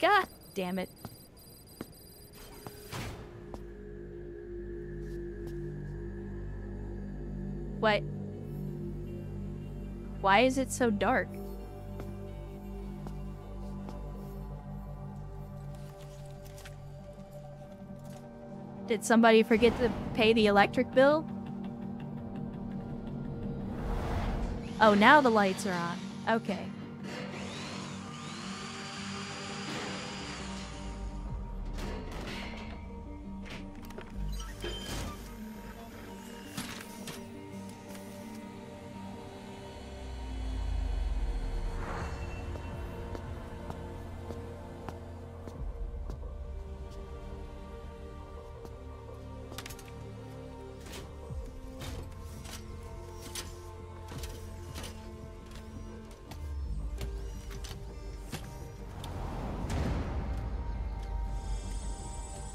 God damn it. What? Why is it so dark? Did somebody forget to pay the electric bill? Oh, now the lights are on. Okay.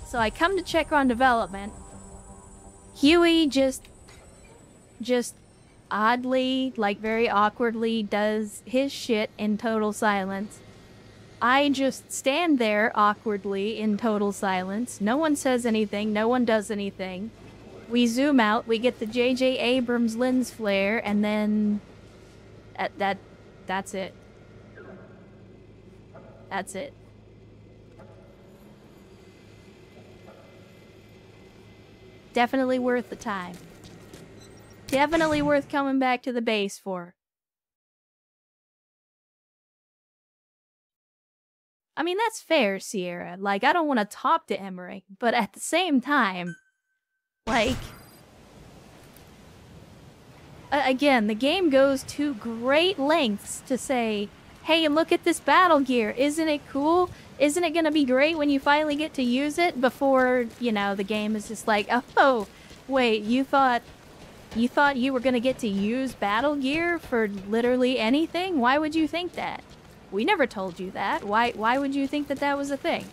So I come to check on development. Huey just oddly, like very awkwardly, does his shit in total silence. I just stand there awkwardly in total silence. No one says anything, no one does anything. We zoom out, we get the J.J. Abrams lens flare, and then that's it. That's it. Definitely worth the time. Definitely worth coming back to the base for. I mean, that's fair, Sierra. Like, I don't want to talk to Emmerich, but at the same time, like... again, the game goes to great lengths to say, hey, look at this battle gear. Isn't it cool? Isn't it gonna be great when you finally get to use it? Before, you know, the game is just like, oh, wait, you thought you were gonna get to use battle gear for literally anything? Why would you think that? We never told you that. Why would you think that that was a thing?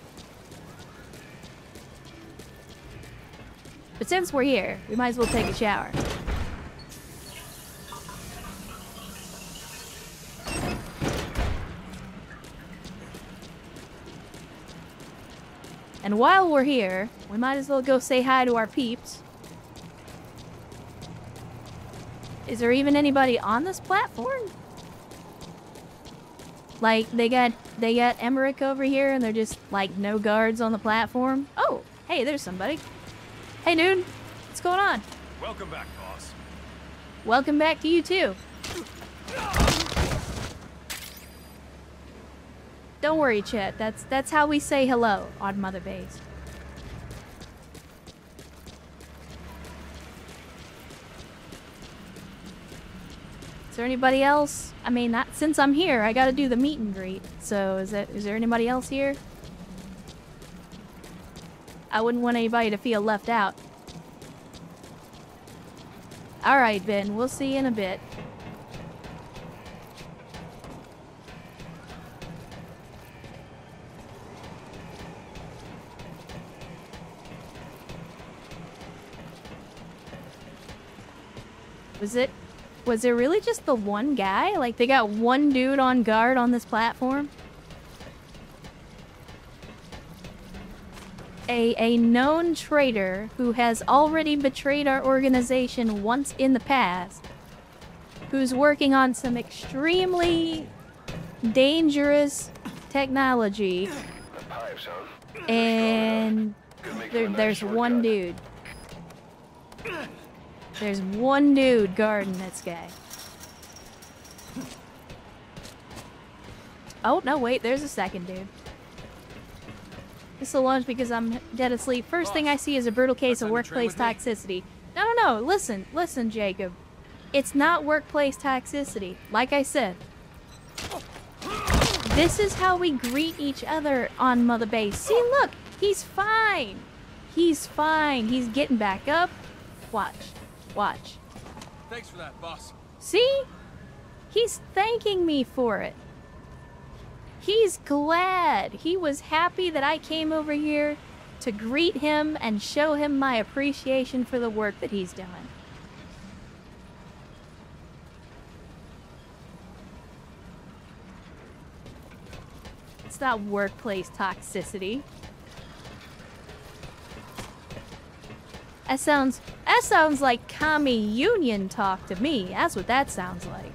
But since we're here, we might as well take a shower. And while we're here, we might as well go say hi to our peeps. Is there even anybody on this platform? Like, they got Emmerich over here and they're just, like, no guards on the platform? Oh, hey, there's somebody. Hey, dude. What's going on? Welcome back, boss. Welcome back to you, too. Don't worry, Chet. That's how we say hello on Mother Base. Is there anybody else? I mean, since I'm here, I gotta do the meet and greet. So, is there anybody else here? I wouldn't want anybody to feel left out. Alright, Ben. We'll see you in a bit. Was there really just the one guy? Like, they got one dude on guard on this platform? A known traitor who has already betrayed our organization once in the past, who's working on some extremely dangerous technology, and there's one dude. There's one dude guarding this guy. Oh, no, wait, there's a second dude. This will launch because I'm dead asleep. First thing I see is a brutal case of workplace toxicity. No, listen, Jacob. It's not workplace toxicity. Like I said, this is how we greet each other on Mother Base. See, look, he's fine. He's fine. He's getting back up. Watch. Thanks for that, boss. See? He's thanking me for it. He's glad. He was happy that I came over here to greet him and show him my appreciation for the work that he's doing. It's not workplace toxicity. That sounds like commie union talk to me. That's what that sounds like.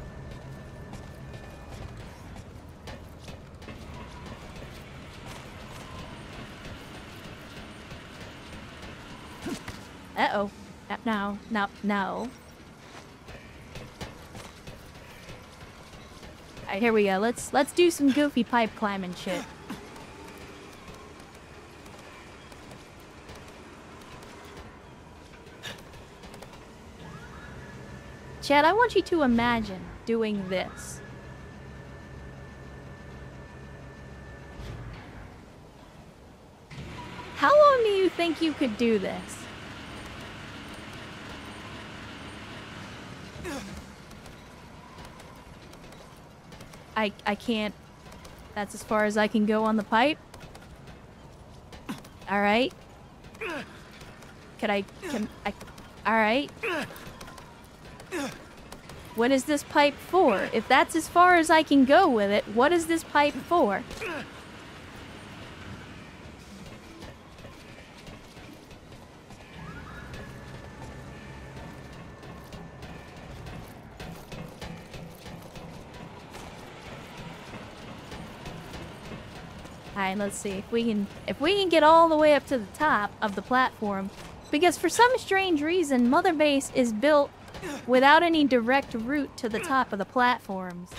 Uh-oh. No. Alright, here we go. Let's do some goofy pipe climbing shit. Chad, I want you to imagine doing this. How long do you think you could do this? I can't. That's as far as I can go on the pipe. Alright. Alright. What is this pipe for? If that's as far as I can go with it, what is this pipe for? Alright, let's see if we can get all the way up to the top of the platform, because for some strange reason Mother Base is built without any direct route to the top of the platforms.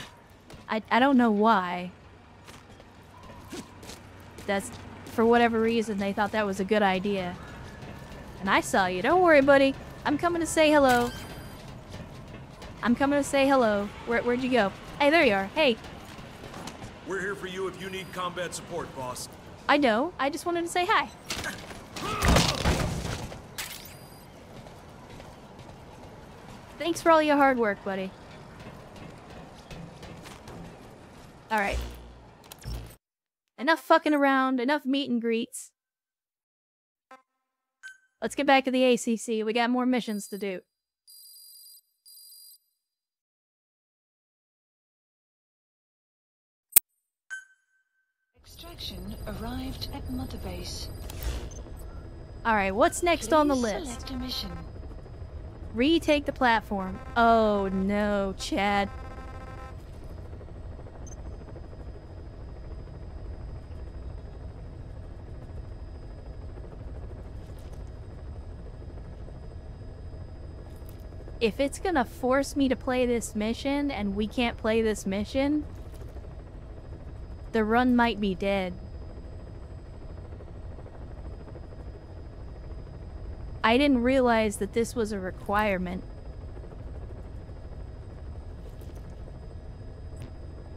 I don't know why. That's, for whatever reason, they thought that was a good idea. And I saw you. Don't worry, buddy. I'm coming to say hello. I'm coming to say hello. Where'd you go? Hey, there you are. Hey. We're here for you if you need combat support, boss. I know. I just wanted to say hi. Thanks for all your hard work, buddy. Alright. Enough fucking around, enough meet and greets. Let's get back to the ACC. We got more missions to do. Extraction arrived at Mother Base. Alright, what's next on the list? Select a mission. Retake the platform. Oh no, Chad. If it's gonna force me to play this mission and we can't play this mission, the run might be dead. I didn't realize that this was a requirement.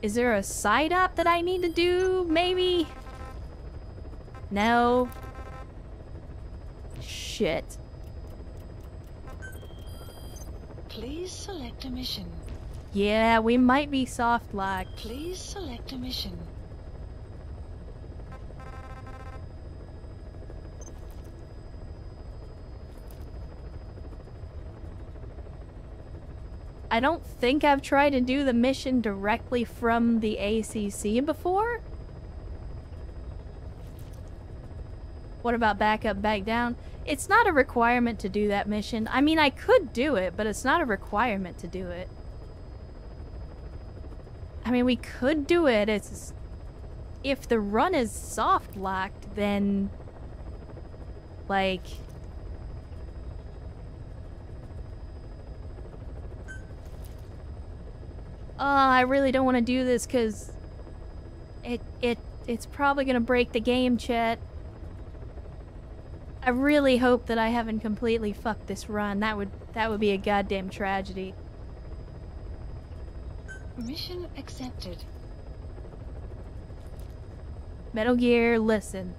Is there a side op that I need to do, maybe? No. Shit. Please select a mission. Yeah, we might be soft locked. Please select a mission. I don't think I've tried to do the mission directly from the ACC before. What about back up, back down? It's not a requirement to do that mission. I mean, I could do it, but it's not a requirement to do it. I mean, we could do it. It's... If the run is soft locked, then... Like... Oh, I really don't want to do this because it's probably gonna break the game, chat. I really hope that I haven't completely fucked this run. That would be a goddamn tragedy. Mission accepted. Metal Gear, listen.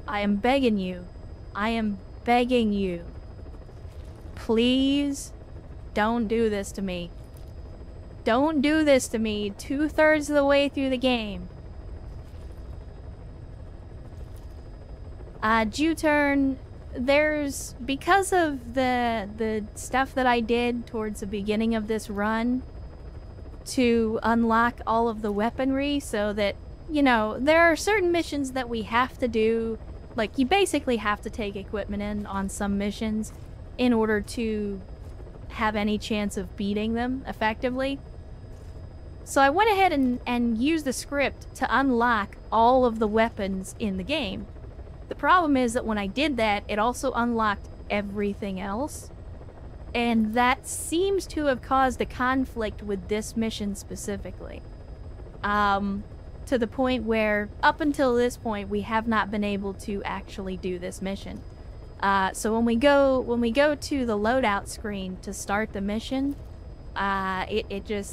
I am begging you. I am begging you. Please don't do this to me. Don't do this to me 2/3 of the way through the game. Juturn, there's... Because of the stuff that I did towards the beginning of this run to unlock all of the weaponry so that you know, there are certain missions that we have to do. Like, you basically have to take equipment in on some missions in order to have any chance of beating them effectively. So I went ahead and used the script to unlock all of the weapons in the game. The problem is that when I did that, it also unlocked everything else. And that seems to have caused a conflict with this mission specifically. To the point where, up until this point, we have not been able to actually do this mission. So when we go to the loadout screen to start the mission, it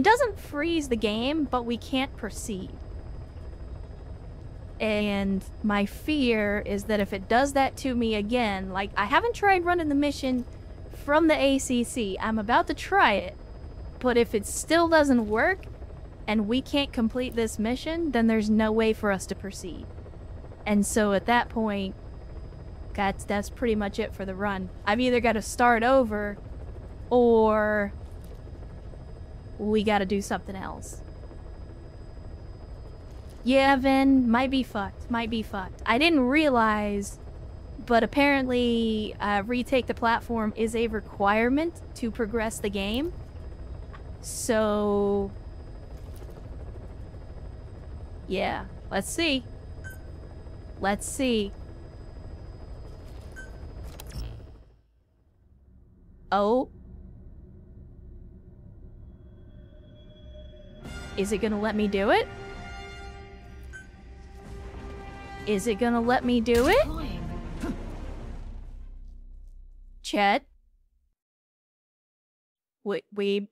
doesn't freeze the game, but we can't proceed. And my fear is that if it does that to me again, like, I haven't tried running the mission from the ACC. I'm about to try it. But if it still doesn't work, and we can't complete this mission, then there's no way for us to proceed. And so at that point, that's pretty much it for the run. I've either got to start over, or we got to do something else. Yeah, Vin, might be fucked. Might be fucked. I didn't realize, but apparently retake the platform is a requirement to progress the game. So yeah, let's see. Let's see. Oh. Is it gonna let me do it? Is it gonna let me do it? Chet? We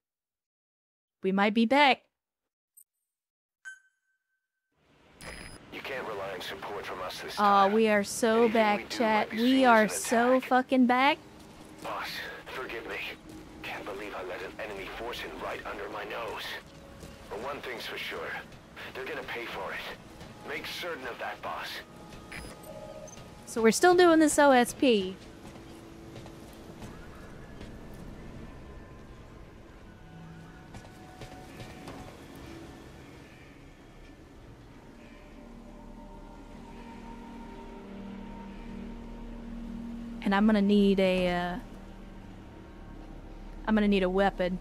might be back. You can't rely on support from us this time. Oh, we are so back, Chet. We are so fucking back. Boss, forgive me. Can't believe I let an enemy force in right under my nose. But one thing's for sure. They're gonna pay for it. Make certain of that, boss. So we're still doing this OSP. And I'm gonna need a weapon.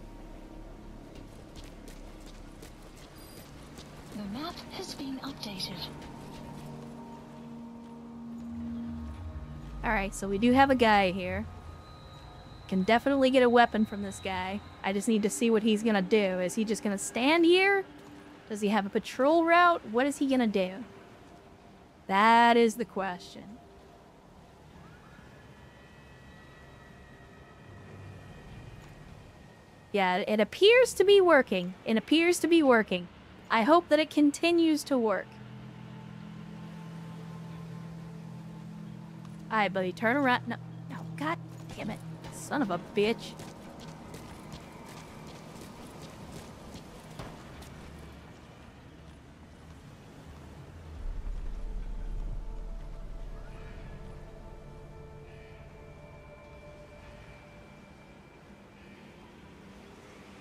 The map has been updated. Alright, so we do have a guy here. Can definitely get a weapon from this guy. I just need to see what he's gonna do. Is he just gonna stand here? Does he have a patrol route? What is he gonna do? That is the question. Yeah, it appears to be working. It appears to be working. I hope that it continues to work. Alright, buddy, turn around. No, no, god damn it. Son of a bitch.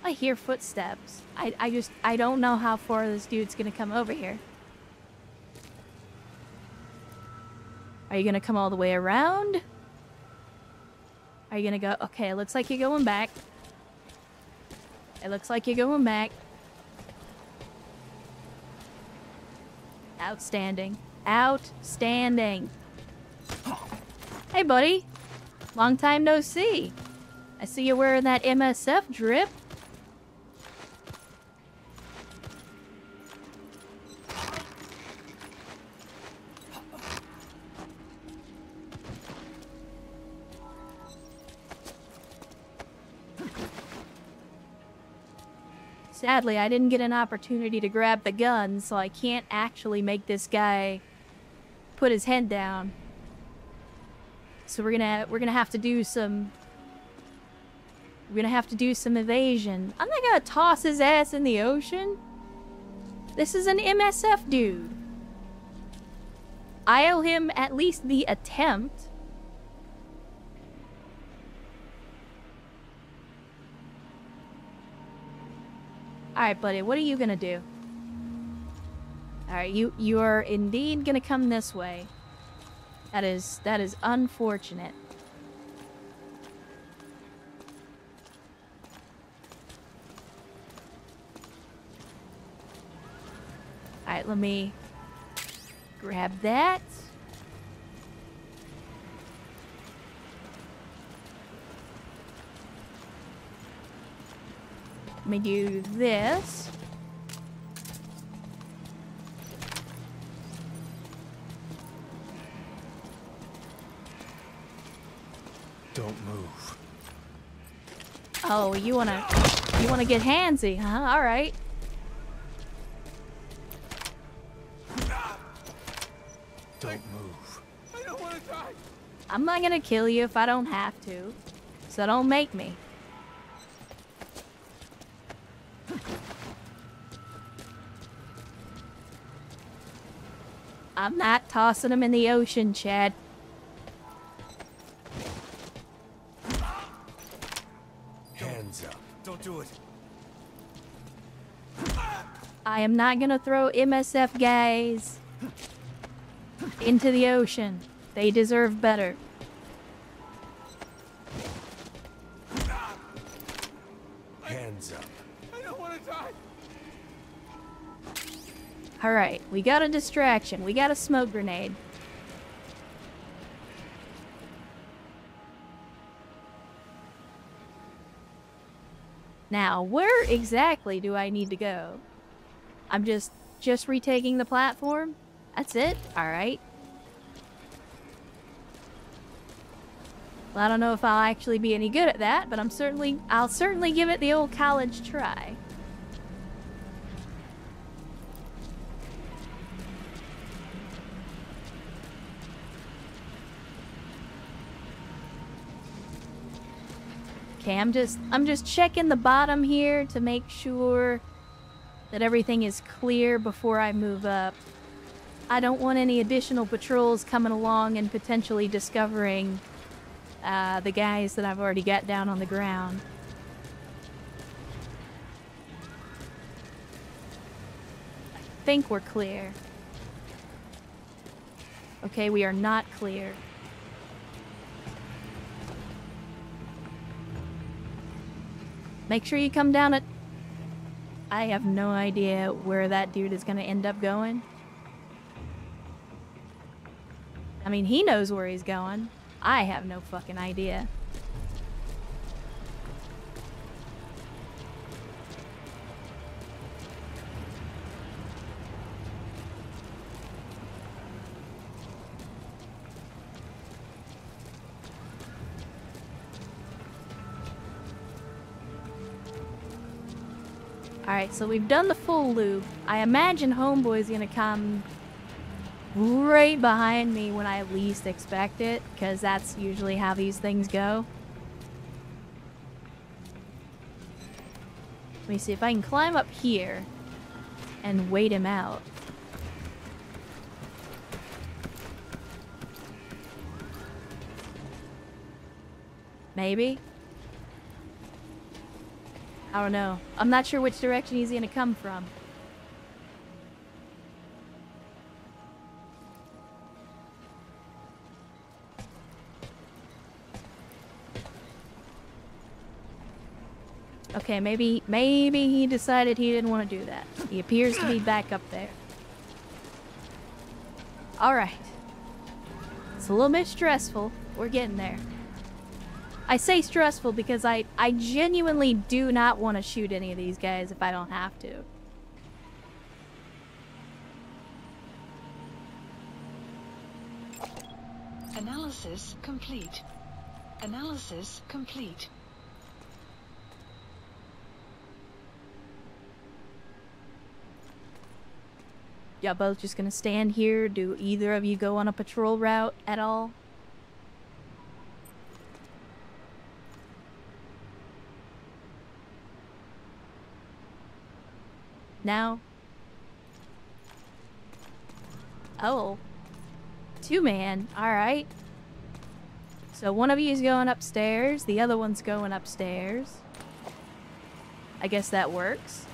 I hear footsteps. I don't know how far this dude's gonna come over here. Are you gonna come all the way around? Are you gonna go? Okay, it looks like you're going back. It looks like you're going back. Outstanding. Outstanding. Hey, buddy. Long time no see. I see you're wearing that MSF drip. Sadly, I didn't get an opportunity to grab the gun, so I can't actually make this guy put his head down. So we're gonna have to do some evasion. I'm not gonna toss his ass in the ocean. This is an MSF dude. I owe him at least the attempt. Alright, buddy, what are you gonna do? Alright, you are indeed gonna come this way. That is unfortunate. Alright, let me grab that. Let me do this. Don't move. Oh, you wanna get handsy, huh? All right. Don't move. I don't want to die. I'm not gonna kill you if I don't have to, so don't make me. I'm not tossing him in the ocean, Chad. Hands up. Don't do it. I am not gonna throw MSF guys into the ocean. They deserve better. Hands up. I don't want to die. Alright, we got a distraction. We got a smoke grenade. Now, where exactly do I need to go? I'm just retaking the platform? That's it? Alright. Well, I don't know if I'll actually be any good at that, but I'll certainly give it the old college try. Okay, I'm just checking the bottom here to make sure that everything is clear before I move up. I don't want any additional patrols coming along and potentially discovering the guys that I've already got down on the ground. I think we're clear. Okay, we are not clear. Make sure you come down at... I have no idea where that dude is going to end up going. I mean, he knows where he's going. I have no fucking idea. Alright, so we've done the full loop. I imagine Homeboy's gonna come right behind me when I least expect it, because that's usually how these things go. Let me see if I can climb up here and wait him out. Maybe? I don't know. I'm not sure which direction he's gonna come from. Okay, maybe he decided he didn't want to do that. He appears to be back up there. Alright. It's a little bit stressful. We're getting there. I say stressful because I genuinely do not want to shoot any of these guys if I don't have to. Analysis complete. Analysis complete. Y'all both just gonna stand here? Do either of you go on a patrol route at all? No? Oh. Two-man. Alright. So one of you is going upstairs, the other one's going upstairs. I guess that works.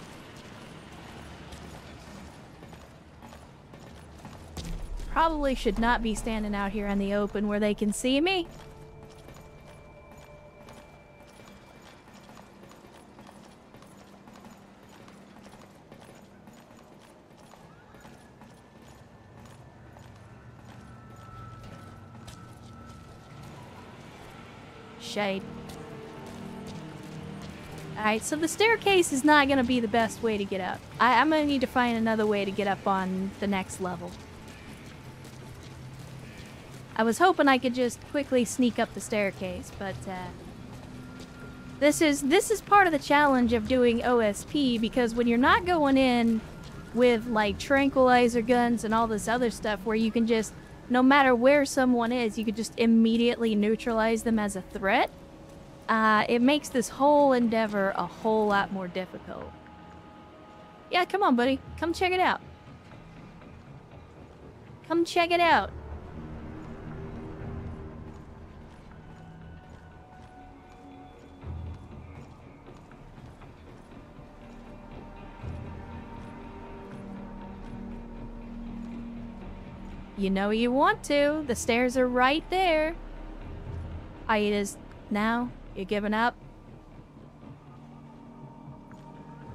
probably should not be standing out here in the open where they can see me. Shade. Alright, so the staircase is not going to be the best way to get up. I'm going to need to find another way to get up on the next level. I was hoping I could just quickly sneak up the staircase, but this is part of the challenge of doing OSP, because when you're not going in with like tranquilizer guns and all this other stuff where you can just, no matter where someone is, you could just immediately neutralize them as a threat, it makes this whole endeavor a whole lot more difficult. Yeah, come on, buddy. Come check it out. Come check it out. You know you want to. The stairs are right there. Hiatus. Now? You're giving up?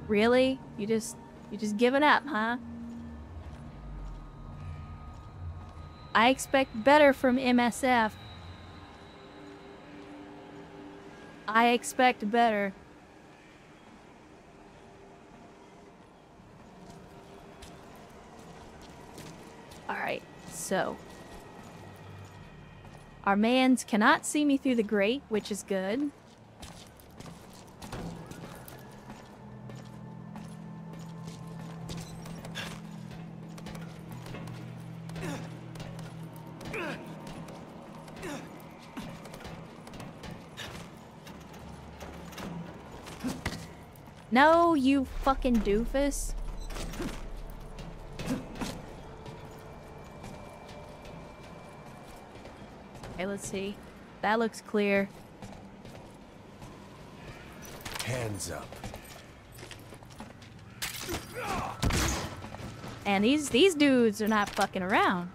Really? You just giving up, huh? I expect better from MSF. I expect better. Alright, so our mans cannot see me through the grate, which is good. No, you fucking doofus. Okay, let's see. That looks clear. Hands up. And these dudes are not fucking around.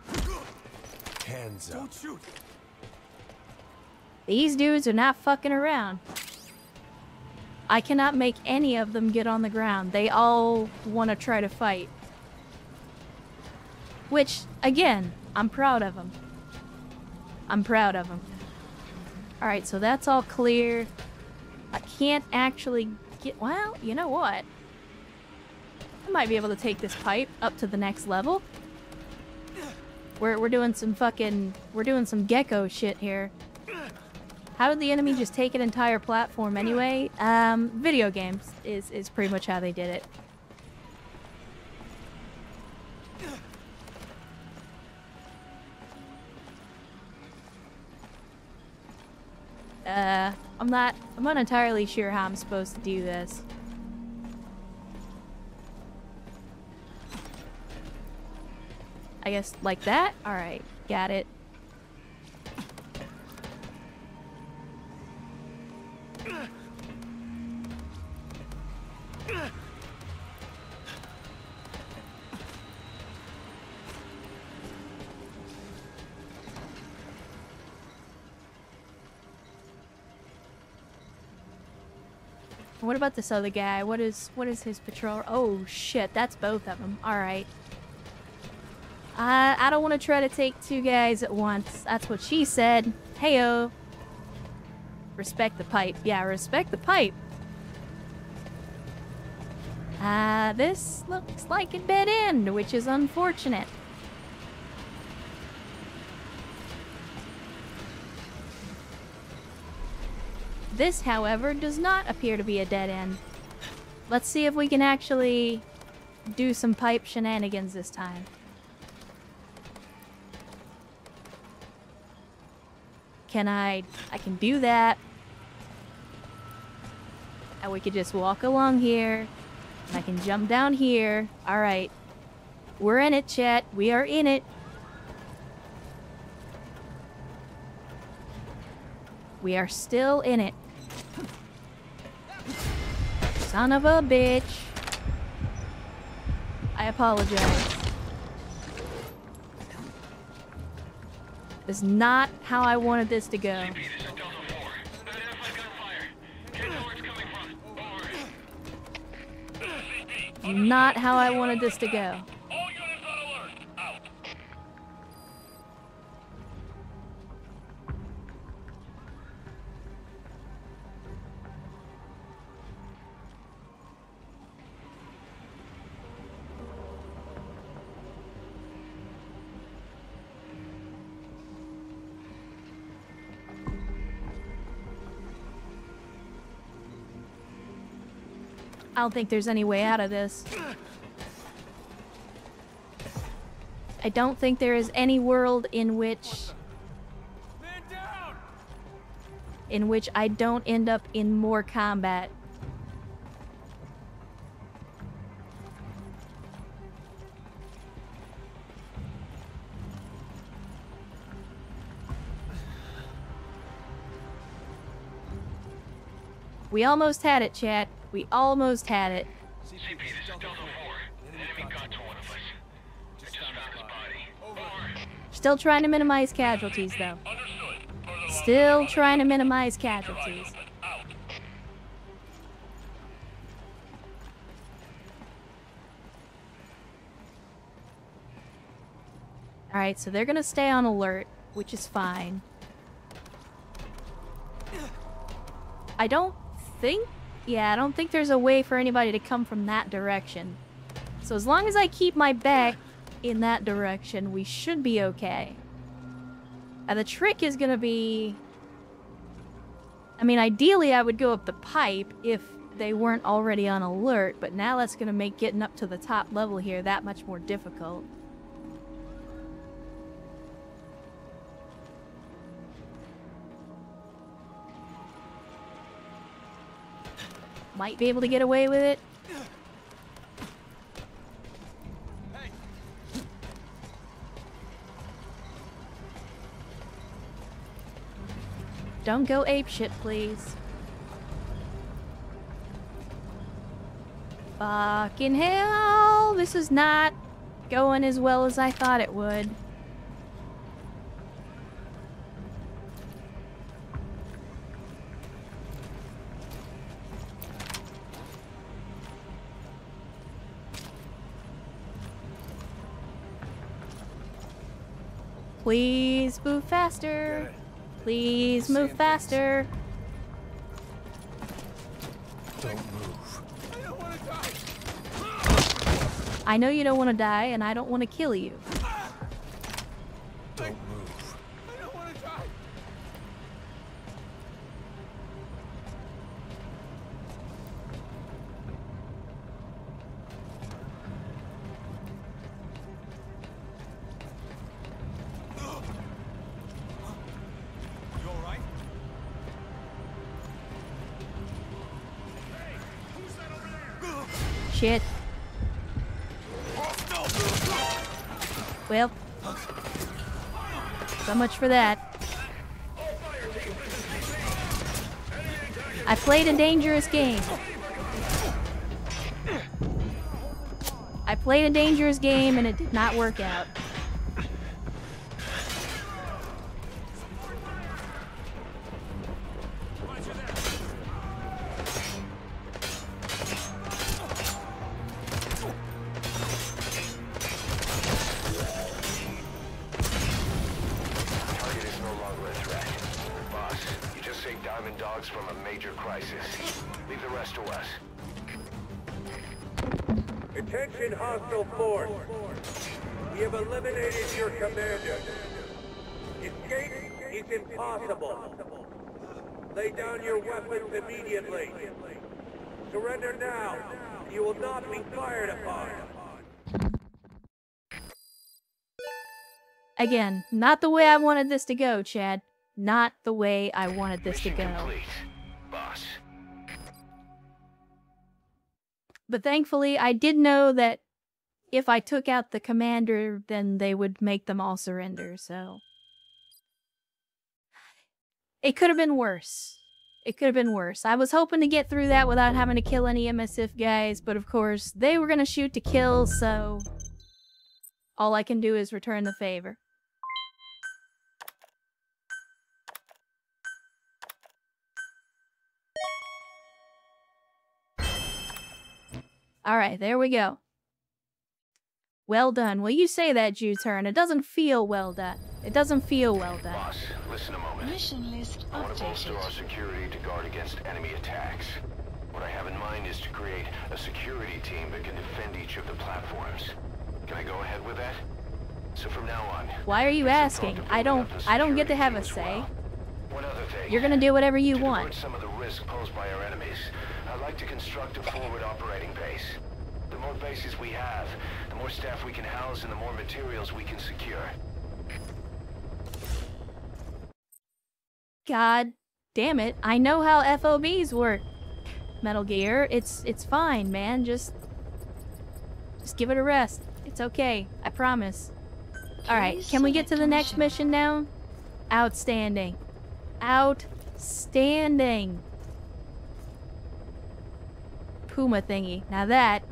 Hands up. Don't shoot. These dudes are not fucking around. I cannot make any of them get on the ground. They all want to try to fight. Which, again, I'm proud of them. I'm proud of them. Alright, so that's all clear. I can't actually get... Well, you know what? I might be able to take this pipe up to the next level. We're doing some fucking... We're doing some gecko shit here. How did the enemy just take an entire platform anyway? Video games is pretty much how they did it. I'm not entirely sure how I'm supposed to do this. I guess like that? Alright, got it. What about this other guy? What is his patrol? Oh shit, that's both of them. Alright. I don't want to try to take two guys at once. That's what she said. Heyo. Respect the pipe. Yeah, respect the pipe. This looks like a dead end, which is unfortunate. This, however, does not appear to be a dead end. Let's see if we can actually do some pipe shenanigans this time. I can do that. And we could just walk along here. I can jump down here. Alright. We're in it, chat. We are in it. We are still in it. Son of a bitch. I apologize. That's not how I wanted this to go. CP, this is Delta 4. Identify gunfire. Head to where it's coming from. Over. Not how I wanted this to go. All units on alert. Out. I don't think there's any way out of this. I don't think there is any world in which I don't end up in more combat. We almost had it, chat. We almost had it. CP, this is Delta 4. An enemy got to one of us. I just found his body. Over. Still trying to minimize casualties, though. Understood. Still trying to minimize casualties. Out. Alright, so they're gonna stay on alert, which is fine. I don't think there's a way for anybody to come from that direction. So as long as I keep my back in that direction, we should be okay. The trick is gonna be... I mean, ideally I would go up the pipe if they weren't already on alert, but now that's gonna make getting up to the top level here that much more difficult. Might be able to get away with it. Don't go apeshit, please. Fucking hell! This is not going as well as I thought it would. Please move faster. Please move faster. Don't move. I don't want to die. I know you don't want to die, and I don't want to kill you. Don't move. I don't want to die. You all right? Hey, who's that over there? Shit. Well, so much for that. I played a dangerous game. I played a dangerous game and it did not work out. Target is no longer a threat. Boss, you just saved Diamond Dogs from a major crisis. Leave the rest to us. Attention hostile force. We have eliminated your commander. Escape is impossible. Lay down your weapons immediately. Surrender now. You will not be fired upon. Again, not the way I wanted this to go, Chad. Not the way I wanted this to Mission go. complete, boss. But thankfully, I did know that if I took out the commander, then they would make them all surrender, so... It could have been worse. It could have been worse. I was hoping to get through that without having to kill any MSF guys, but of course, they were gonna shoot to kill, so... all I can do is return the favor. Alright, there we go. Well done. Well, you say that, Ju-turn. It doesn't feel well done. It doesn't feel well done. Boss, listen a moment. Mission list I want to bolster our updated. security to guard against enemy attacks. What I have in mind is to create a security team that can defend each of the platforms. Can I go ahead with that? So from now on... Why are you there's some asking? thought to I building don't up the get to have a security team say. as well. One other thing. You're gonna do whatever you To want. divert some of the risk posed by our enemies, I'd like to construct a forward operating base. The more bases we have, the more staff we can house and the more materials we can secure. God damn it. I know how FOBs work. Metal Gear, it's fine, man. Just give it a rest. It's okay. I promise. Alright, can we get to the next mission now? Outstanding. Outstanding. Puma thingy. Now that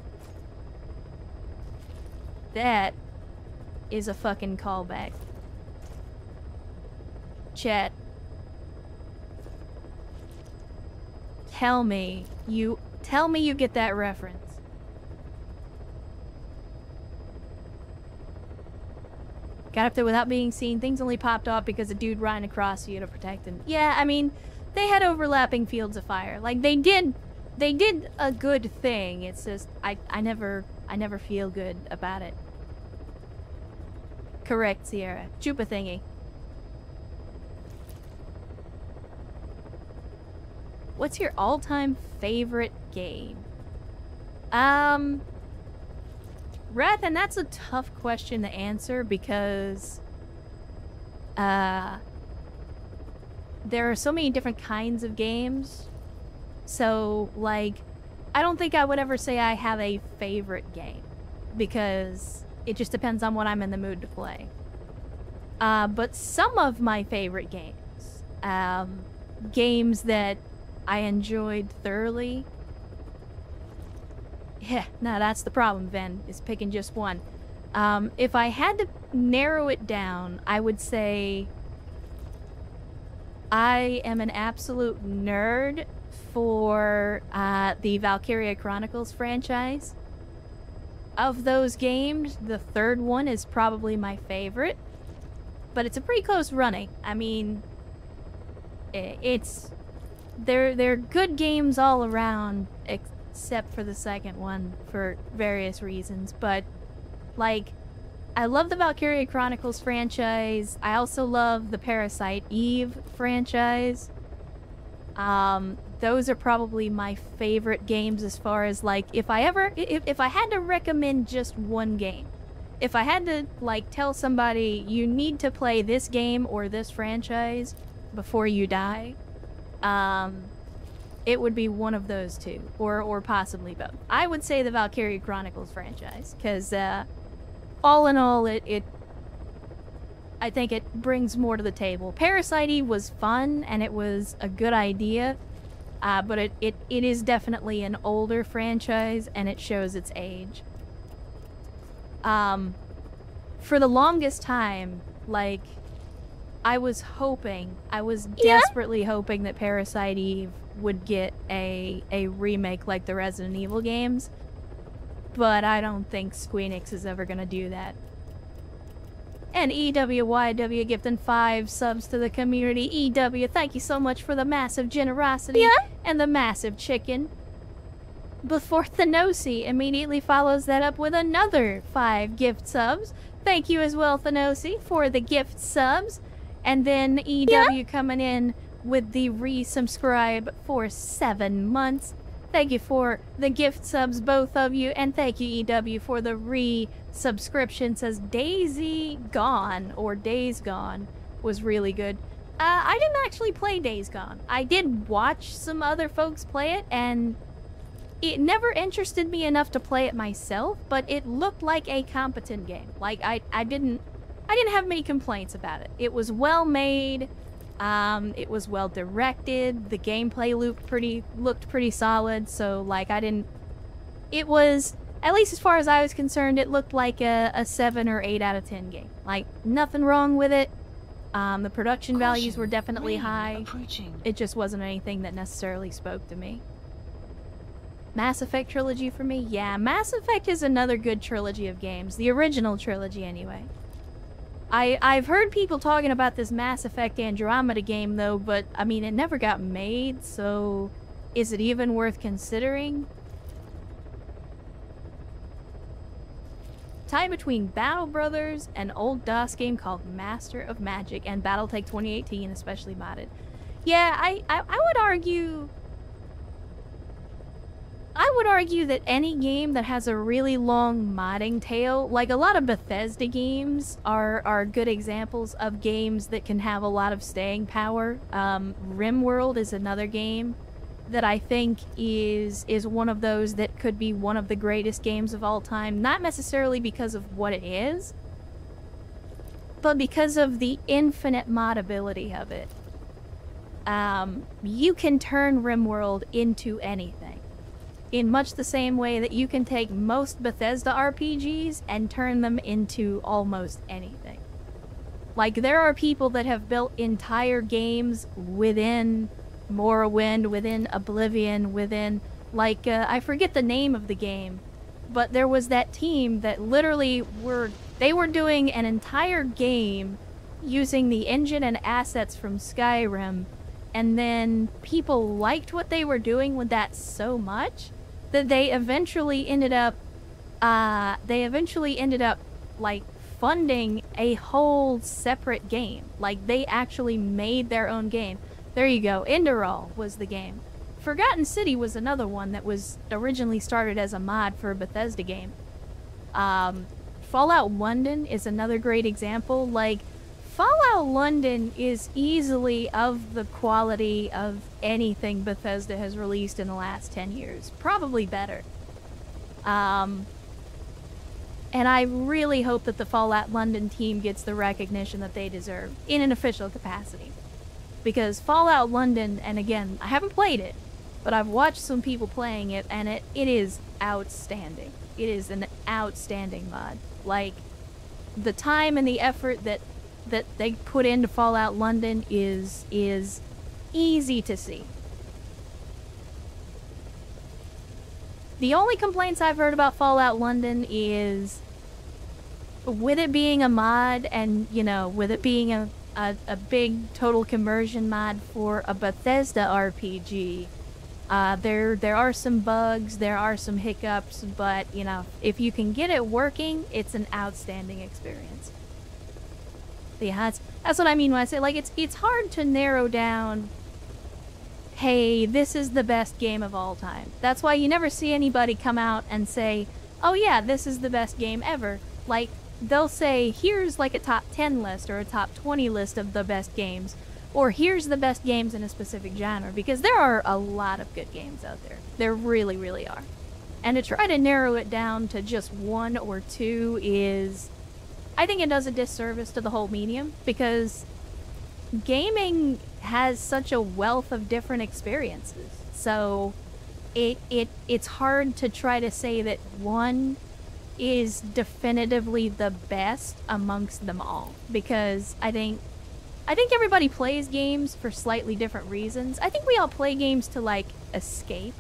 is a fucking callback. Chat. Tell me you get that reference. Got up there without being seen. Things only popped off because a dude ran across you to protect him. Yeah, I mean, they had overlapping fields of fire. Like they did a good thing. It's just I never feel good about it. Correct, Sierra. Chupa thingy. What's your all-time favorite game? Wrath, and that's a tough question to answer because there are so many different kinds of games. So, like, I don't think I would ever say I have a favorite game because it just depends on what I'm in the mood to play. But some of my favorite games, games that I enjoyed thoroughly. Yeah, no, that's the problem, Ven, is picking just one. If I had to narrow it down, I would say I am an absolute nerd for the Valkyria Chronicles franchise. Of those games, the third one is probably my favorite, but it's a pretty close running. I mean, they're good games all around, except for the second one for various reasons. But like, I love the Valkyria Chronicles franchise. I also love the Parasite Eve franchise. Those are probably my favorite games as far as like, if I had to recommend just one game, if I had to like tell somebody you need to play this game or this franchise before you die, it would be one of those two, or possibly both. I would say the Valkyria Chronicles franchise, because all in all, I think it brings more to the table. Parasite Eve was fun, and it was a good idea, but it is definitely an older franchise, and it shows its age. For the longest time, like, I was desperately hoping that Parasite Eve would get a remake like the Resident Evil games, but I don't think Squeenix is ever gonna do that. And EWYW gifting 5 subs to the community. EW, thank you so much for the massive generosity and the massive chicken. Before Thanosi immediately follows that up with another 5 gift subs. Thank you as well, Thanosi, for the gift subs. And then EW coming in with the resubscribe for 7 months. Thank you for the gift subs, both of you. And thank you, EW, for the resubscription. Says Daisy Gone, or Days Gone, was really good. I didn't actually play Days Gone. I did watch some other folks play it, and it never interested me enough to play it myself, but it looked like a competent game. Like, I didn't have many complaints about it. It was well made. It was well directed. The gameplay looked pretty solid. So like, it was, at least as far as I was concerned, it looked like a 7 or 8 out of 10 game. Like, nothing wrong with it. The production values were definitely high. It just wasn't anything that necessarily spoke to me. Mass Effect trilogy for me? Yeah, Mass Effect is another good trilogy of games. The original trilogy, anyway. I've heard people talking about this Mass Effect Andromeda game, though, but, I mean, it never got made, so is it even worth considering? Tie between Battle Brothers, an old DOS game called Master of Magic, and Battletech 2018, especially modded. Yeah, I would argue... I would argue that any game that has a really long modding tail, like a lot of Bethesda games are good examples of games that can have a lot of staying power. RimWorld is another game that I think is one of those that could be one of the greatest games of all time. Not necessarily because of what it is, but because of the infinite modability of it. You can turn RimWorld into anything. In much the same way that you can take most Bethesda RPGs and turn them into almost anything. Like, there are people that have built entire games within Morrowind, within Oblivion, within, like, I forget the name of the game, but there was that team that literally were doing an entire game using the engine and assets from Skyrim, and then people liked what they were doing with that so much that they eventually ended up like funding a whole separate game. Like, they actually made their own game. There you go. Enderal was the game. Forgotten City was another one that was originally started as a mod for a Bethesda game. Fallout London is another great example. Like, Fallout London is easily of the quality of anything Bethesda has released in the last 10 years. Probably better. And I really hope that the Fallout London team gets the recognition that they deserve in an official capacity. Because Fallout London, and again, I haven't played it, but I've watched some people playing it, and it is outstanding. It is an outstanding mod. Like, the time and the effort that they put into Fallout London is easy to see. The only complaints I've heard about Fallout London is with it being a mod and, you know, with it being a big total conversion mod for a Bethesda RPG, there are some bugs, there are some hiccups, but, you know, if you can get it working, it's an outstanding experience. Yeah, that's what I mean when I say, like, it's hard to narrow down, hey, this is the best game of all time. That's why you never see anybody come out and say, oh yeah, this is the best game ever. Like, they'll say, here's like a top 10 list or a top 20 list of the best games, or here's the best games in a specific genre, because there are a lot of good games out there. There really, really are. And to try to narrow it down to just one or two is... I think it does a disservice to the whole medium, because gaming has such a wealth of different experiences. So it's hard to try to say that one is definitively the best amongst them all, because I think everybody plays games for slightly different reasons. I think we all play games to, like, escape.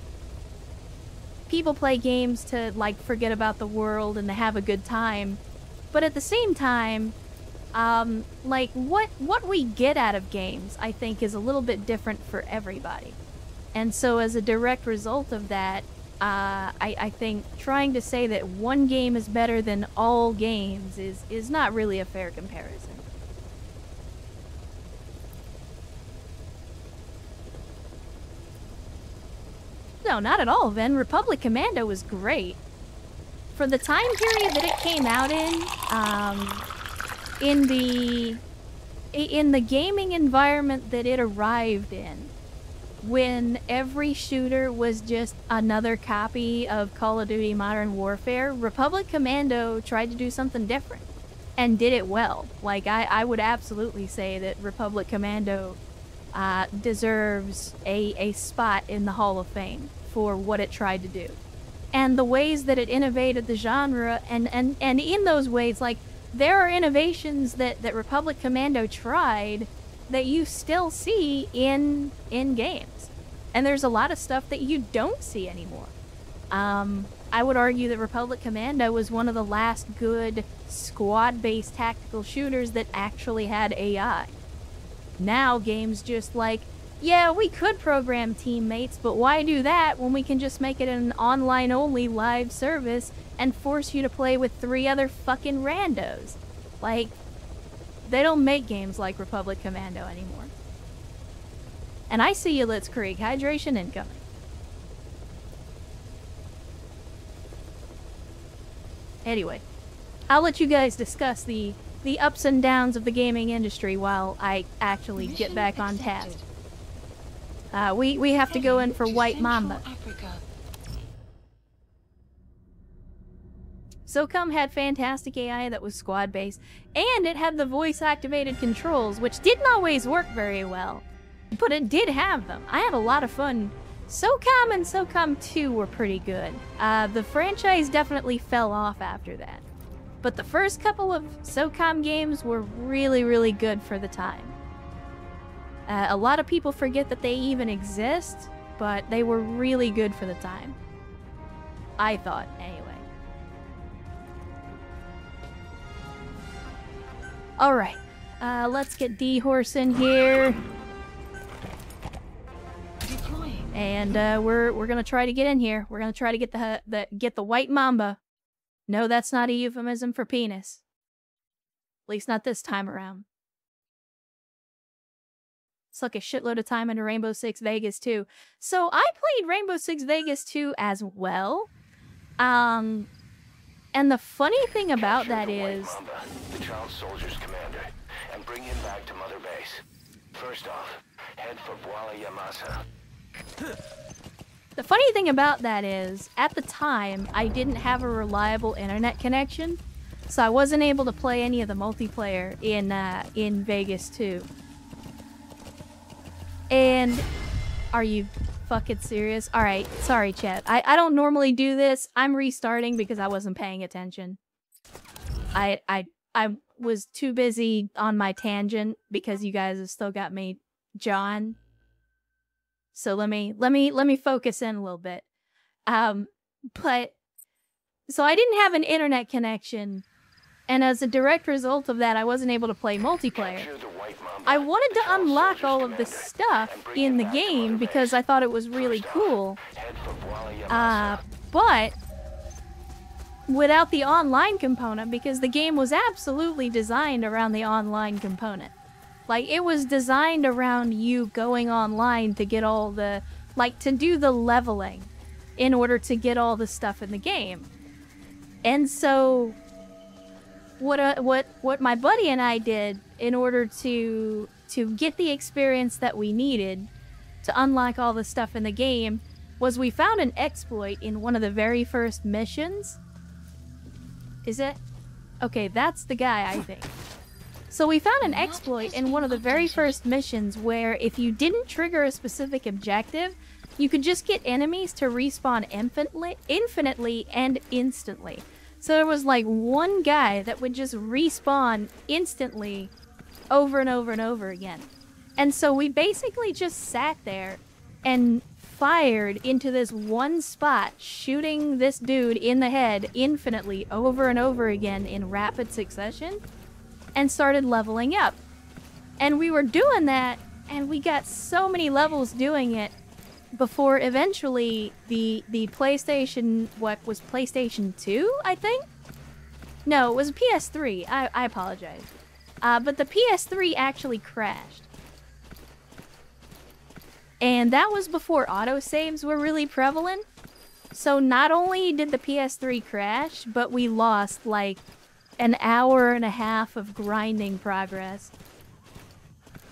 People play games to, like, forget about the world and to have a good time. But at the same time, like, what we get out of games, I think, is a little bit different for everybody. And so as a direct result of that, I think trying to say that one game is better than all games is not really a fair comparison. No, not at all, Ven. Republic Commando was great. For the time period that it came out in the gaming environment that it arrived in, when every shooter was just another copy of Call of Duty Modern Warfare, Republic Commando tried to do something different and did it well. Like, I would absolutely say that Republic Commando deserves a spot in the Hall of Fame for what it tried to do. And the ways that it innovated the genre, and in those ways, like, there are innovations that Republic Commando tried that you still see in games. And there's a lot of stuff that you don't see anymore. I would argue that Republic Commando was one of the last good squad-based tactical shooters that actually had AI. Now games just like, yeah, we could program teammates, but why do that when we can just make it an online-only live service and force you to play with 3 other fucking randos? Like, they don't make games like Republic Commando anymore. And I see you, Litz Creek. Hydration incoming. Anyway, I'll let you guys discuss the ups and downs of the gaming industry while I actually get back on task. We have to go in for White Mamba. SOCOM had fantastic AI that was squad-based, and it had the voice-activated controls, which didn't always work very well, but it did have them. I had a lot of fun. SOCOM and SOCOM 2 were pretty good. The franchise definitely fell off after that. But the first couple of SOCOM games were really, really good for the time. A lot of people forget that they even exist, but they were really good for the time. I thought, anyway. Alright, let's get D-Horse in here. And we're gonna try to get in here. We're gonna try to get the White Mamba. No, that's not a euphemism for penis. At least not this time around. Suck a shitload of time into Rainbow Six Vegas 2. So I played Rainbow Six Vegas 2 as well. And the funny thing about that is, the child soldier's commander, and bring him back to Mother Base. First off, head for Bwala Yamasa. The funny thing about that is, at the time, I didn't have a reliable internet connection, so I wasn't able to play any of the multiplayer in Vegas 2. And are you fucking serious? Alright, sorry chat. I don't normally do this. I'm restarting because I wasn't paying attention. I was too busy on my tangent because you guys have still got me John. So let me focus in a little bit. But so I didn't have an internet connection, and as a direct result of that, I wasn't able to play multiplayer. I wanted to unlock all of the stuff in the game because I thought it was really cool. But without the online component, because the game was absolutely designed around the online component. Like, it was designed around you going online to get all the, like, to do the leveling in order to get all the stuff in the game. And so, what my buddy and I did in order to get the experience that we needed to unlock all the stuff in the game was we found an exploit in one of the very first missions. Is it? Okay, that's the guy, I think. So we found an exploit in one of the very first missions where if you didn't trigger a specific objective, you could just get enemies to respawn infinitely and instantly. So there was like one guy that would just respawn instantly over and over and over again. And so we basically just sat there and fired into this one spot, shooting this dude in the head infinitely over and over again in rapid succession, and started leveling up. And we were doing that, and we got so many levels doing it before eventually the PlayStation, what was PlayStation 2, I think? No, it was a PS3. I apologize. But the PS3 actually crashed. And that was before autosaves were really prevalent. So not only did the PS3 crash, but we lost like an hour and a half of grinding progress.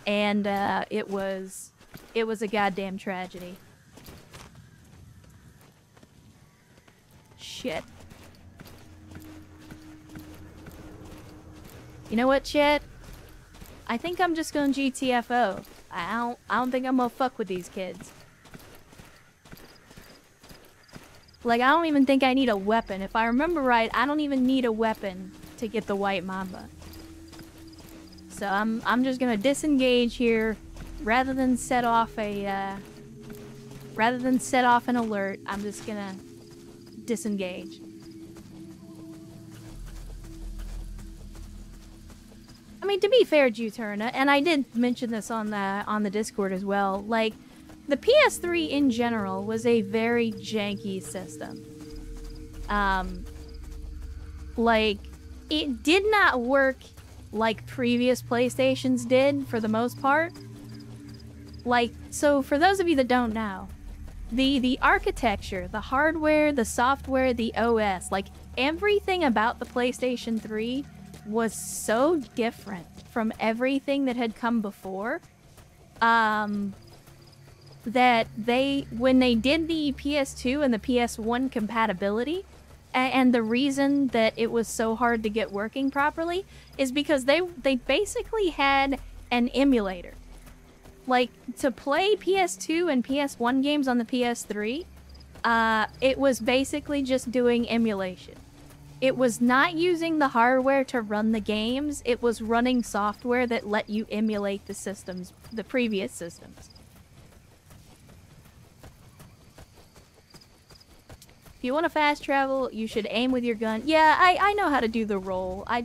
And it was a goddamn tragedy. Shit. You know what, chat? I think I'm just going GTFO. I don't think I'm gonna fuck with these kids. Like, I don't even think I need a weapon. If I remember right, I don't even need a weapon to get the White Mamba. So I'm just gonna disengage here, rather than set off an alert. I'm just gonna disengage. I mean, to be fair, Juturna, and I did mention this on the Discord as well, like, the PS3 in general was a very janky system. Like, it did not work like previous PlayStations did, for the most part. Like, so for those of you that don't know, the architecture, the hardware, the software, the OS, like, everything about the PlayStation 3 was so different from everything that had come before, that when they did the PS2 and the PS1 compatibility, and the reason that it was so hard to get working properly is because they basically had an emulator. Like, to play PS2 and PS1 games on the PS3, it was basically just doing emulation. It was not using the hardware to run the games, it was running software that let you emulate the systems, the previous systems. If you want to fast travel, you should aim with your gun. Yeah, I know how to do the roll. I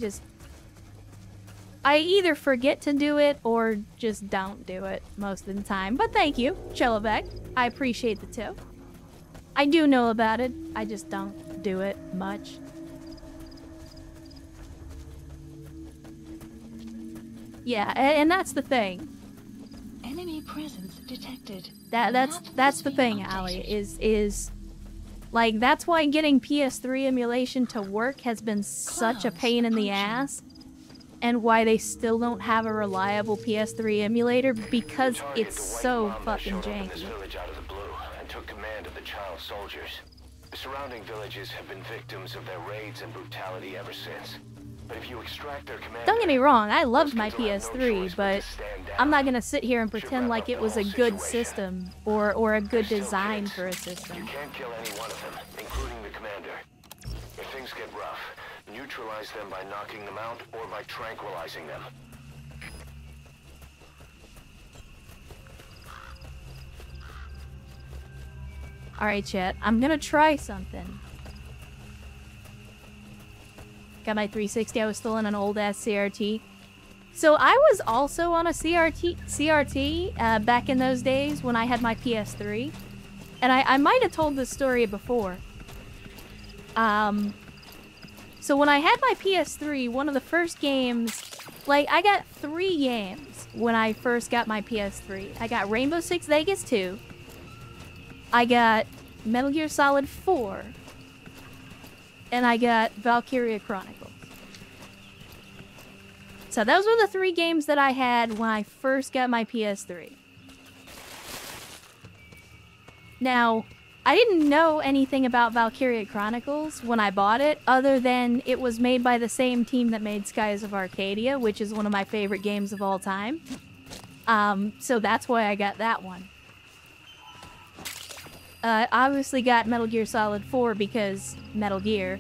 either forget to do it or just don't do it most of the time. But thank you, Chelovek. I appreciate the tip. I do know about it. I just don't do it much. Yeah, and that's the thing. Enemy presence detected. That's the thing, Ali, is like, that's why getting PS3 emulation to work has been such a pain in the ass, and why they still don't have a reliable PS3 emulator, because it's so fucking janky. Out of the blue and took command of the child soldiers. The surrounding villages have been victims of their raids and brutality ever since. But if you extract their commander, don't get me wrong, I loved my PS3, but I'm not gonna sit here and pretend like it was a good system or a good design for a system. You can't kill any one of them, including the commander. If things get rough, neutralize them by knocking them out or by tranquilizing them. Alright, chat, I'm gonna try something. Got my 360, I was still in an old-ass CRT. So I was also on a CRT back in those days when I had my PS3. And I might have told this story before. So when I had my PS3, one of the first games... Like, I got 3 games when I first got my PS3. I got Rainbow Six Vegas 2. I got Metal Gear Solid 4. And I got Valkyria Chronicles. So those were the 3 games that I had when I first got my PS3. Now, I didn't know anything about Valkyria Chronicles when I bought it, other than it was made by the same team that made Skies of Arcadia, which is one of my favorite games of all time. So that's why I got that one. Obviously got Metal Gear Solid 4 because Metal Gear.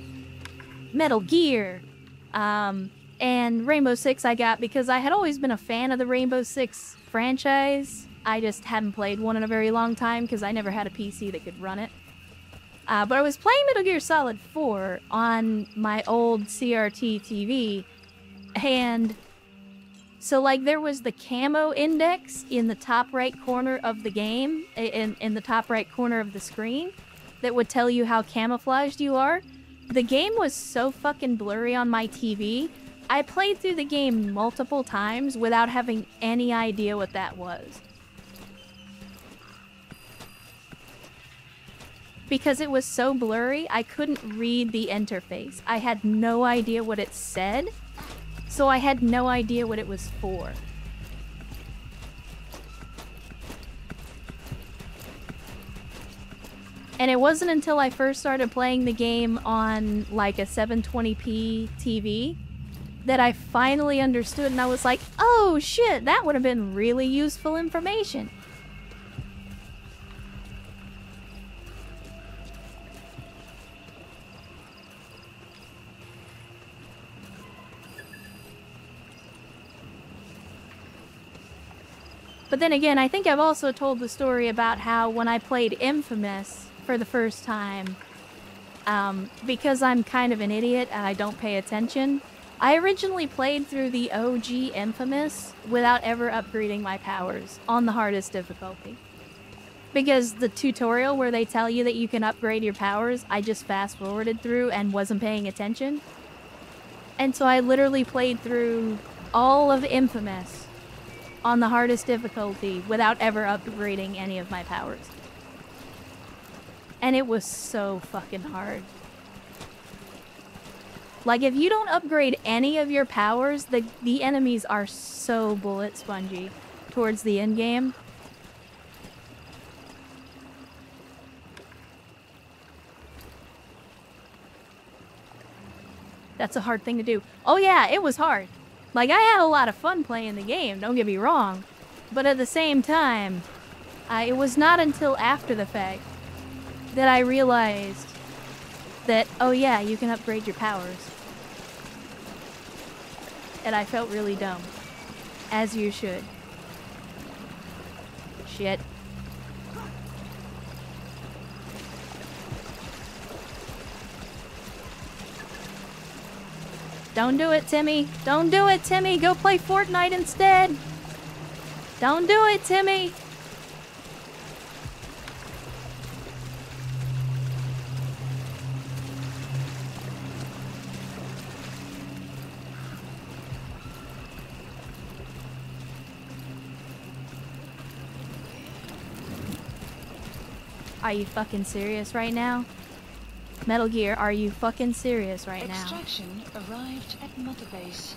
And Rainbow Six I got because I had always been a fan of the Rainbow Six franchise. I just hadn't played one in a very long time because I never had a PC that could run it. But I was playing Metal Gear Solid 4 on my old CRT TV, and so, like, there was the camo index in the top right corner of the game, in the top right corner of the screen, that would tell you how camouflaged you are. The game was so fucking blurry on my TV, I played through the game multiple times without having any idea what that was. Because it was so blurry, I couldn't read the interface. I had no idea what it said, so I had no idea what it was for. And it wasn't until I first started playing the game on, like, a 720p TV that I finally understood, and I was like, oh shit, that would have been really useful information. But then again, I think I've also told the story about how when I played Infamous for the first time, because I'm kind of an idiot and I don't pay attention, I originally played through the OG Infamous without ever upgrading my powers on the hardest difficulty. Because the tutorial where they tell you that you can upgrade your powers, I just fast-forwarded through and wasn't paying attention. And so I literally played through all of Infamous on the hardest difficulty without ever upgrading any of my powers. And it was so fucking hard. Like, if you don't upgrade any of your powers, the enemies are so bullet spongy towards the end game. That's a hard thing to do. Oh yeah, it was hard. Like, I had a lot of fun playing the game, don't get me wrong. But at the same time, it was not until after the fact that I realized that, oh yeah, you can upgrade your powers. And I felt really dumb. As you should. Shit. Don't do it, Timmy. Don't do it, Timmy. Go play Fortnite instead. Don't do it, Timmy. Are you fucking serious right now? Metal Gear, are you fucking serious right now? Extraction arrived at Mother Base.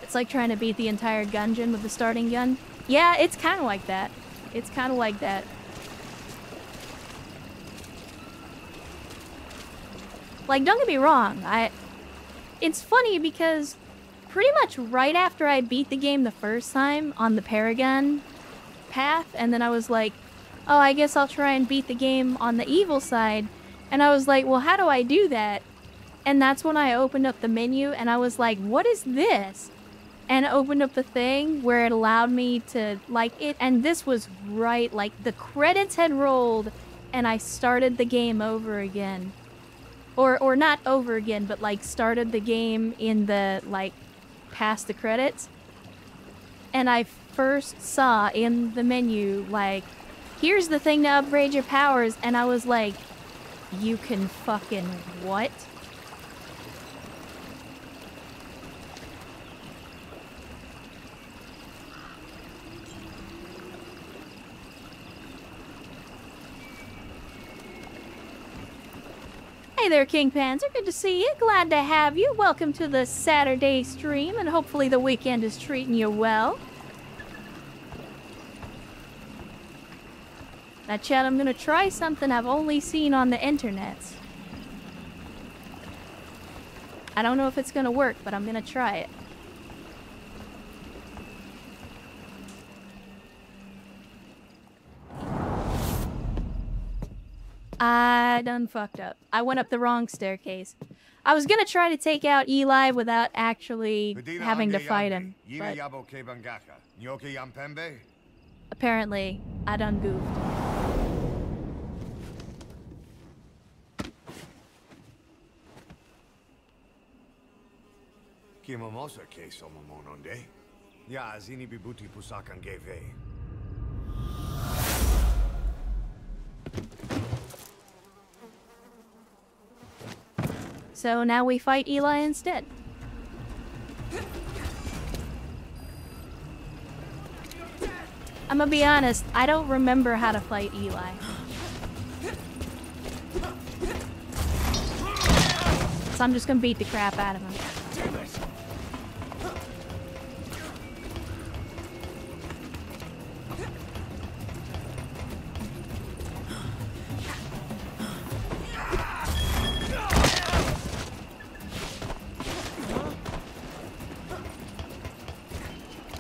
It's like trying to beat the entire dungeon with the starting gun. Yeah, it's kind of like that. It's kind of like that. Like, don't get me wrong, it's funny because pretty much right after I beat the game the first time on the Paragon path, and then I was like, oh, I guess I'll try and beat the game on the evil side, and I was like, well, how do I do that? And that's when I opened up the menu, and I was like, what is this? And opened up the thing where it allowed me to, like, it, and this was right, like, the credits had rolled, and I started the game over again. Or not over again, but, like, started the game in the, like, past the credits. And I first saw in the menu, like, here's the thing to upgrade your powers, and I was like, you can fucking what? Hey there, King Panzer. Good to see you. Glad to have you. Welcome to the Saturday stream, and hopefully the weekend is treating you well. Now, Chad, I'm gonna try something I've only seen on the internet. I don't know if it's gonna work, but I'm gonna try it. I done fucked up. I went up the wrong staircase. I was gonna try to take out Eli without actually having to fight him, but apparently I done goofed. Kimamosa ke somamononde. Ya azini bibuti pusakan geve. So now we fight Eli instead. I'm gonna be honest, I don't remember how to fight Eli. So I'm just gonna beat the crap out of him.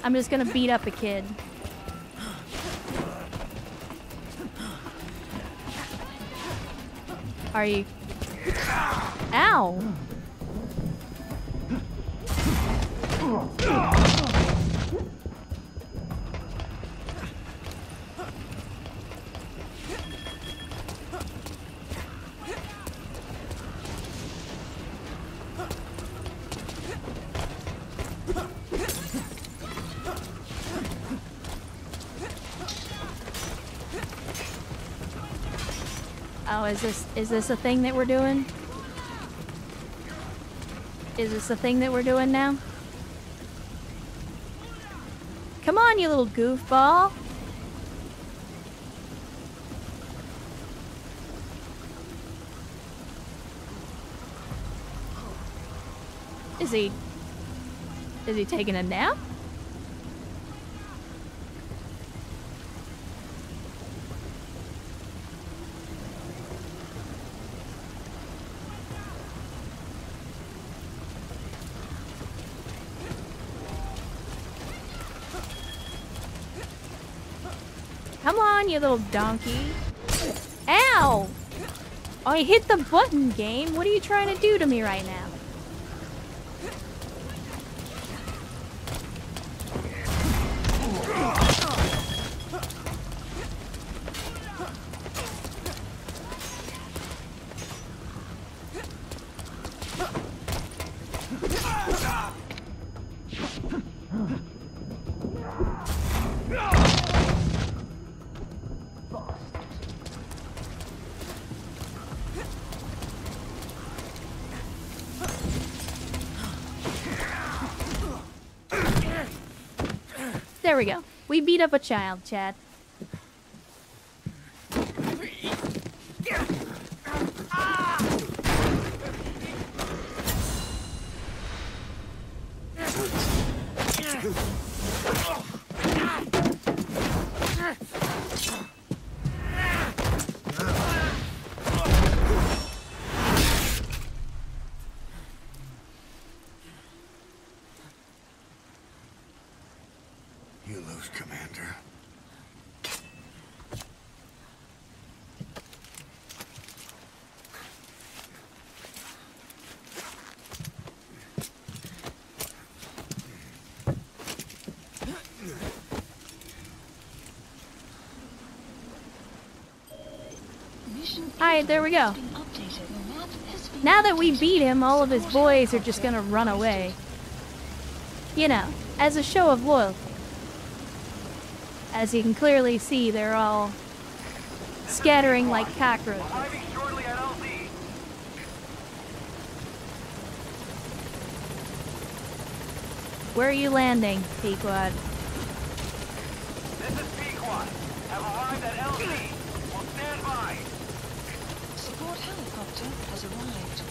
I'm just gonna beat up a kid. Are you... Ow! Oh, is this a thing that we're doing? Is this a thing that we're doing now? Come on, you little goofball! Is he taking a nap? Come on, you little donkey. Ow! I hit the button, game. What are you trying to do to me right now? There we go. We beat up a child, Chad. You lose, Commander. Alright, there we go. Now that we beat him, all of his boys are just gonna run away. You know, as a show of loyalty. As you can clearly see, they're all scattering like cockroaches. Where are you landing, Pequod? This is Pequod. Have arrived at LZ. Will stand by. Support helicopter has arrived.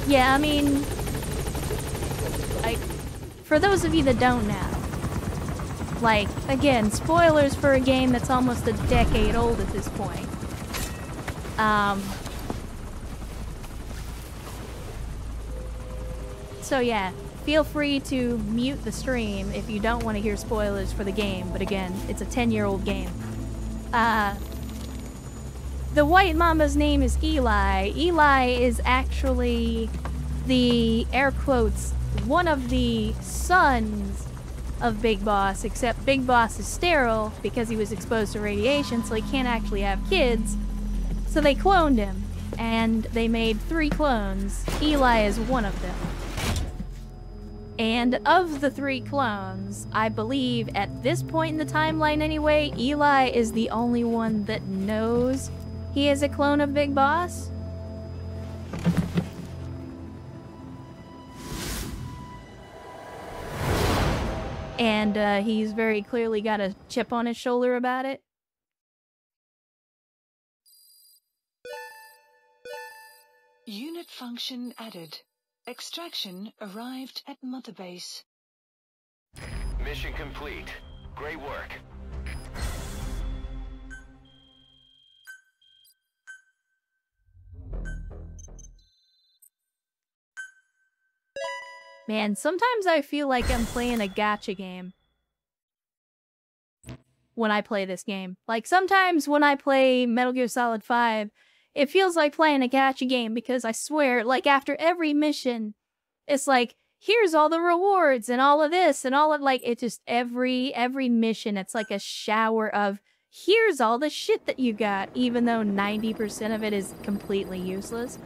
Yeah, I mean, for those of you that don't know, like, again, spoilers for a game that's almost a decade old at this point. So yeah, feel free to mute the stream if you don't want to hear spoilers for the game, but again, it's a 10-year-old game. The white mama's name is Eli. Eli is actually the, air quotes, one of the sons of Big Boss, except Big Boss is sterile because he was exposed to radiation, so he can't actually have kids. So they cloned him, and they made 3 clones. Eli is one of them. And of the 3 clones, I believe at this point in the timeline anyway, Eli is the only one that knows he is a clone of Big Boss. And he's very clearly got a chip on his shoulder about it. Unit function added. Extraction arrived at Mother Base. Mission complete. Great work. Man, sometimes I feel like I'm playing a gacha game. When I play this game. Like, sometimes when I play Metal Gear Solid 5, it feels like playing a gacha game because I swear, like, after every mission, it's like, here's all the rewards and all of this and all of, like, it just, every mission, it's like a shower of, here's all the shit that you got, even though 90% of it is completely useless.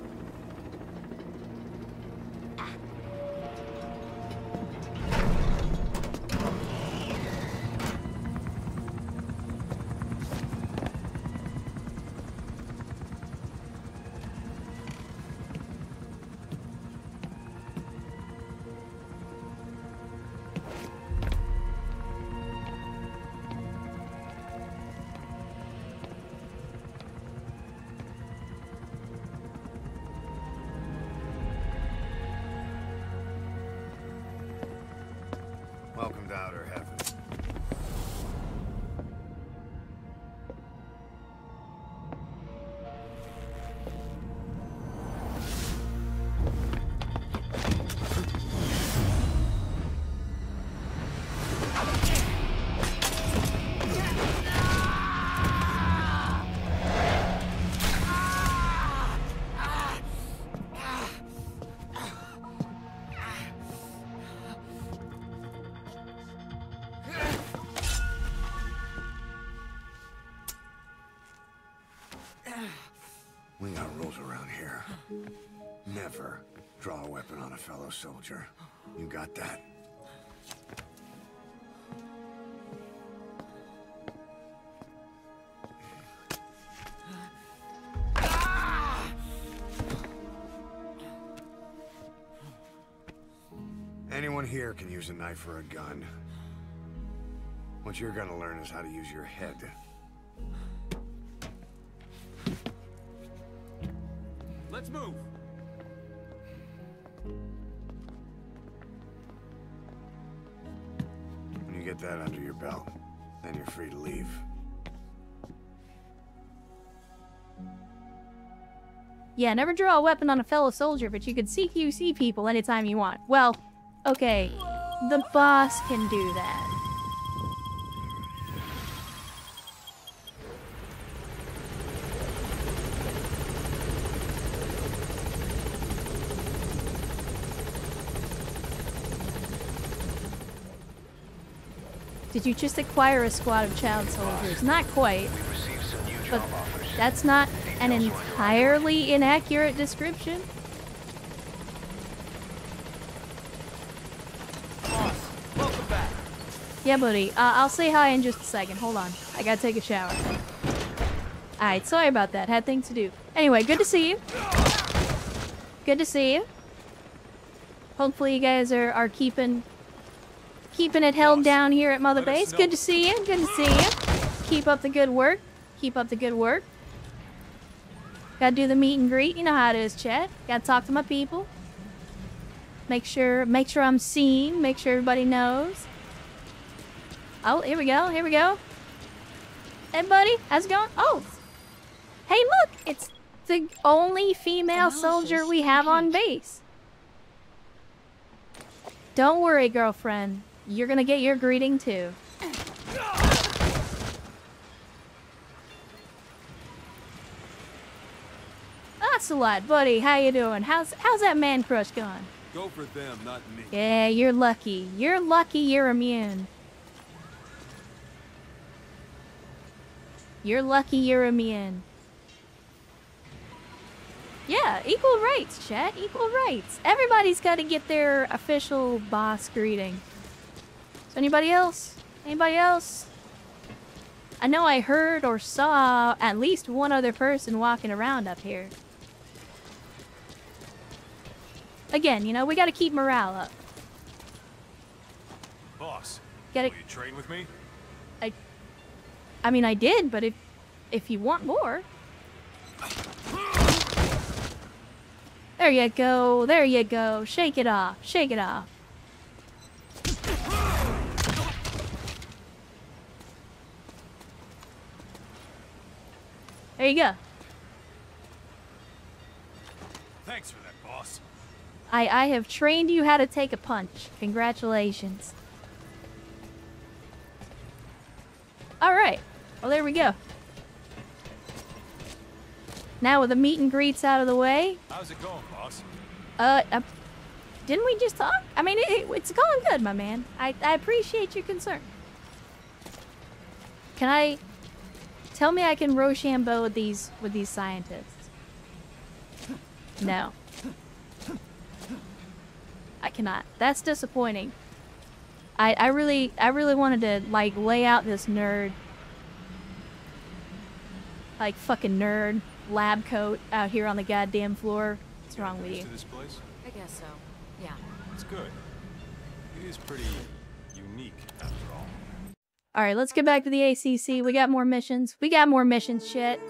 Welcome to outer heaven. We got rules around here. Never draw a weapon on a fellow soldier. You got that? Anyone here can use a knife or a gun. What you're gonna learn is how to use your head. Let's move. When you get that under your belt, then you're free to leave. Yeah, never draw a weapon on a fellow soldier, but you can CQC people anytime you want. Well, okay, the boss can do that. Did you just acquire a squad of child soldiers? Not quite, but that's not an entirely inaccurate description. Boss, welcome back. Yeah, buddy. I'll say hi in just a second. Hold on. I gotta take a shower. Alright, sorry about that. Had things to do. Anyway, good to see you. Good to see you. Hopefully you guys are keeping it held down here at Mother Base. Good to see you. Good to see you. Keep up the good work. Keep up the good work. Gotta do the meet and greet. You know how it is, chat. Gotta talk to my people. Make sure I'm seen. Make sure everybody knows. Oh, here we go. Here we go. Hey, buddy. How's it going? Oh. Hey, look. It's the only female soldier we have on base. Don't worry, girlfriend. You're gonna get your greeting, too. That's a lot, buddy. How you doing? How's that man crush going? Go for them, not me. Yeah, you're lucky. You're lucky you're immune. You're lucky you're immune. Yeah, equal rights, chat. Equal rights. Everybody's got to get their official boss greeting. So anybody else? Anybody else? I know I heard or saw at least one other person walking around up here. Again, you know, we gotta keep morale up. Boss, Get it? will you train with me? I mean, I did, but if you want more. There you go. There you go. Shake it off. Shake it off. There you go. Thanks for that, boss. I have trained you how to take a punch. Congratulations. Alright. Well, there we go. Now with the meet and greets out of the way. How's it going, boss? Didn't we just talk? I mean, it's going good, my man. I appreciate your concern. Can I... Tell me I can Rochambeau with these scientists. No. I cannot. That's disappointing. I really wanted to, like, lay out this nerd. Like, fucking nerd. Lab coat out here on the goddamn floor. What's wrong with you? To this place? I guess so. Yeah. It's good. It is pretty unique, after all. Alright, let's get back to the ACC. We got more missions. We got more missions, shit.